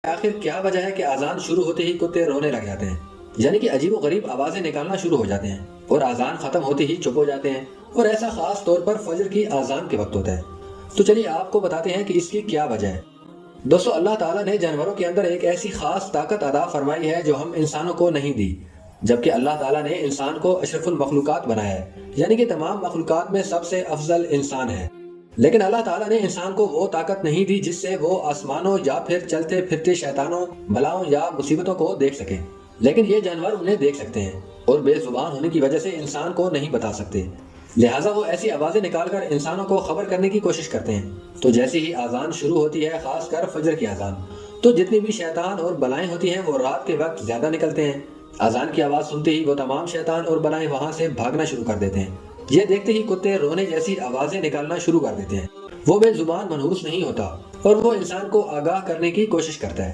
آخر کیا وجہ ہے کہ اذان شروع ہوتے ہی کتے رونے لگ جاتے ہیں، یعنی کہ عجیب و غریب آوازیں نکالنا شروع ہو جاتے ہیں اور اذان ختم ہوتے ہی چپ ہو جاتے ہیں، اور ایسا خاص طور پر فجر کی اذان کے وقت ہوتا ہے؟ تو چلیے آپ کو بتاتے ہیں کہ اس کی کیا وجہ ہے۔ دوستو، اللہ تعالیٰ نے جانوروں کے اندر ایک ایسی خاص طاقت عطا فرمائی ہے جو ہم انسانوں کو نہیں دی، جبکہ اللہ تعالیٰ نے انسان کو اشرف المخلوقات بنایا ہے، یعنی کہ تمام مخلوقات میں سب سے افضل انسان ہے۔ لیکن اللہ تعالیٰ نے انسان کو وہ طاقت نہیں دی جس سے وہ آسمانوں یا پھر چلتے پھرتے شیطانوں، بلاؤں یا مصیبتوں کو دیکھ سکے، لیکن یہ جانور انہیں دیکھ سکتے ہیں اور بے زبان ہونے کی وجہ سے انسان کو نہیں بتا سکتے، لہٰذا وہ ایسی آوازیں نکال کر انسانوں کو خبر کرنے کی کوشش کرتے ہیں۔ تو جیسی ہی اذان شروع ہوتی ہے، خاص کر فجر کی اذان، تو جتنی بھی شیطان اور بلائیں ہوتی ہیں وہ رات کے وقت زیادہ نکلتے ہیں۔ اذان کی آواز سنتے ہی وہ تمام شیطان اور بلائیں وہاں سے بھاگنا شروع کر دیتے ہیں۔ یہ دیکھتے ہی کتے رونے جیسی آوازیں نکالنا شروع کر دیتے ہیں۔ وہ بے زبان منحوس نہیں ہوتا اور وہ انسان کو آگاہ کرنے کی کوشش کرتا ہے۔